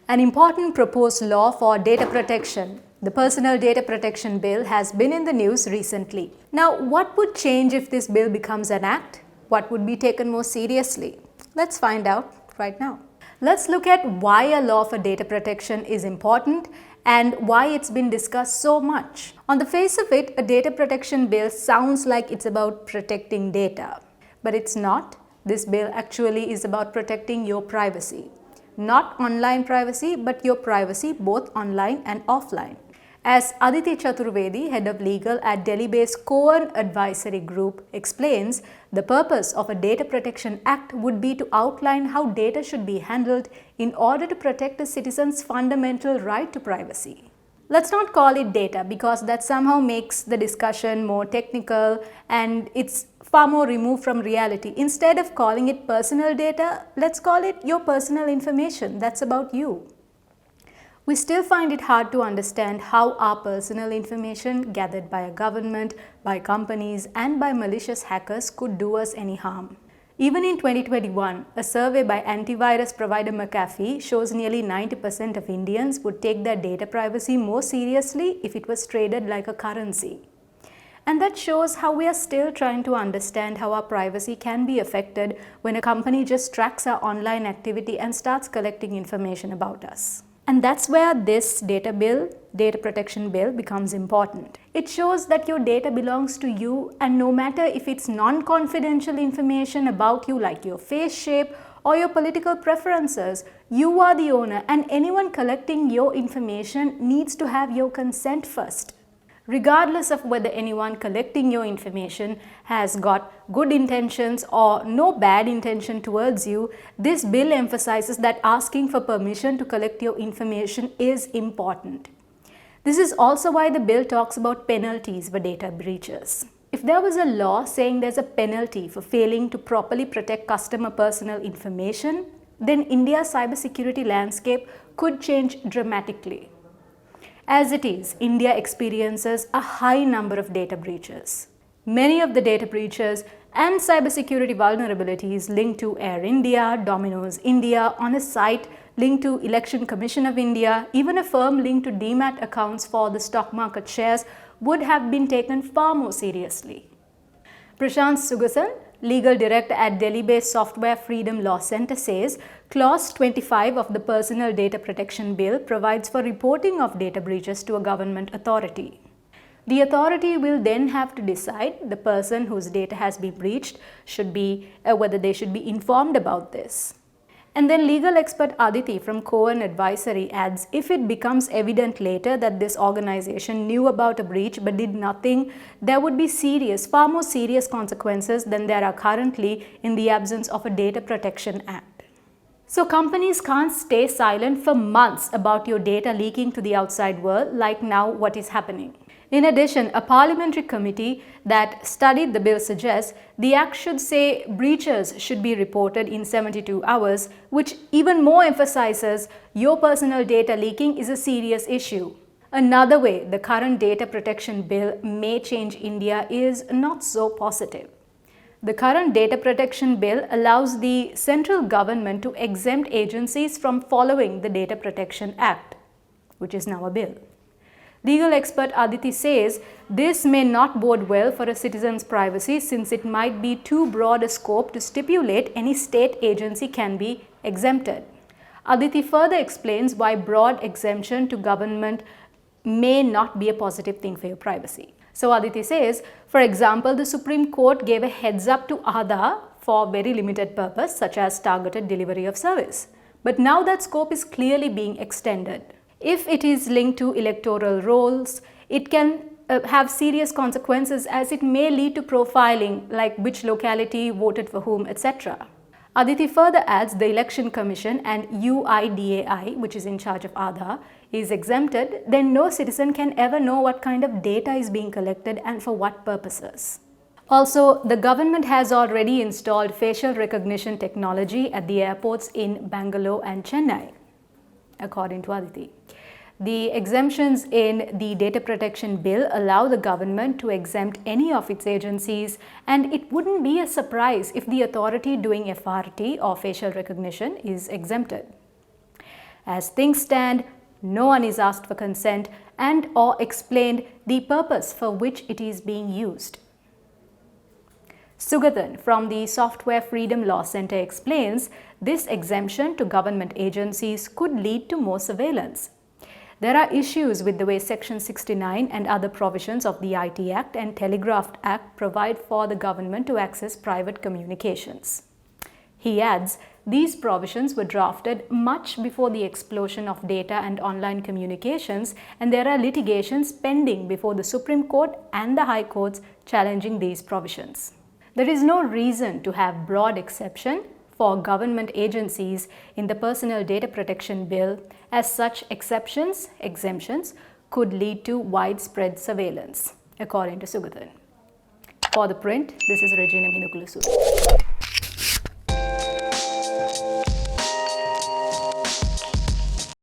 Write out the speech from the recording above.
An important proposed law for data protection, the Personal Data Protection Bill, has been in the news recently. Now, what would change if this bill becomes an act? What would be taken more seriously? Let's find out right now. Let's look at why a law for data protection is important and why it's been discussed so much. On the face of it, a data protection bill sounds like it's about protecting data, but it's not. This bill actually is about protecting your privacy. Not online privacy, but your privacy both online and offline. As Aditi Chaturvedi, head of legal at Delhi-based Cohen Advisory Group, explains, the purpose of a Data Protection Act would be to outline how data should be handled in order to protect a citizen's fundamental right to privacy. Let's not call it data because that somehow makes the discussion more technical and it's far more removed from reality. Instead of calling it personal data, let's call it your personal information. That's about you. We still find it hard to understand how our personal information gathered by a government, by companies, and by malicious hackers could do us any harm. Even in 2021, a survey by antivirus provider McAfee shows nearly 90% of Indians would take their data privacy more seriously if it was traded like a currency. And that shows how we are still trying to understand how our privacy can be affected when a company just tracks our online activity and starts collecting information about us. And that's where this data protection bill, becomes important. It shows that your data belongs to you, and no matter if it's non-confidential information about you like your face shape or your political preferences, you are the owner, and anyone collecting your information needs to have your consent first. Regardless of whether anyone collecting your information has got good intentions or no bad intention towards you, this bill emphasizes that asking for permission to collect your information is important. This is also why the bill talks about penalties for data breaches. If there was a law saying there's a penalty for failing to properly protect customer personal information, then India's cybersecurity landscape could change dramatically. As it is, India experiences a high number of data breaches. Many of the data breaches and cybersecurity vulnerabilities linked to Air India, Domino's India, on a site linked to Election Commission of India, even a firm linked to demat accounts for the stock market shares would have been taken far more seriously. Prashant Sugasan, legal director at Delhi-based Software Freedom Law Center, says Clause 25 of the Personal Data Protection Bill provides for reporting of data breaches to a government authority. The authority will then have to decide the person whose data has been breached whether they should be informed about this. And then legal expert Aditi from Cohen Advisory adds, if it becomes evident later that this organization knew about a breach but did nothing, there would be far more serious consequences than there are currently in the absence of a Data Protection Act. So companies can't stay silent for months about your data leaking to the outside world like now what is happening. In addition, a parliamentary committee that studied the bill suggests the act should say breaches should be reported in 72 hours, which even more emphasizes your personal data leaking is a serious issue. Another way the current data protection bill may change India is not so positive. The current data protection bill allows the central government to exempt agencies from following the Data Protection Act, which is now a bill. Legal expert Aditi says this may not bode well for a citizen's privacy since it might be too broad a scope to stipulate any state agency can be exempted. Aditi further explains why broad exemption to government may not be a positive thing for your privacy. So Aditi says, for example, the Supreme Court gave a heads up to Aadhaar for very limited purpose such as targeted delivery of service. But now that scope is clearly being extended. If it is linked to electoral rolls, it can have serious consequences as it may lead to profiling like which locality voted for whom, etc. Aditi further adds the Election Commission and UIDAI, which is in charge of Aadhaar, is exempted, then no citizen can ever know what kind of data is being collected and for what purposes. Also, the government has already installed facial recognition technology at the airports in Bangalore and Chennai, according to Aditi. The exemptions in the Data Protection Bill allow the government to exempt any of its agencies, and it wouldn't be a surprise if the authority doing FRT or facial recognition is exempted. As things stand, no one is asked for consent and or explained the purpose for which it is being used. Sugathan from the Software Freedom Law Center explains this exemption to government agencies could lead to more surveillance. There are issues with the way Section 69 and other provisions of the IT Act and Telegraph Act provide for the government to access private communications. He adds, these provisions were drafted much before the explosion of data and online communications, and there are litigations pending before the Supreme Court and the High Courts challenging these provisions. There is no reason to have broad exception for government agencies in the Personal Data Protection Bill, as such exemptions could lead to widespread surveillance, according to Sugathan. For The Print, this is Regina Mihindukulasuriya.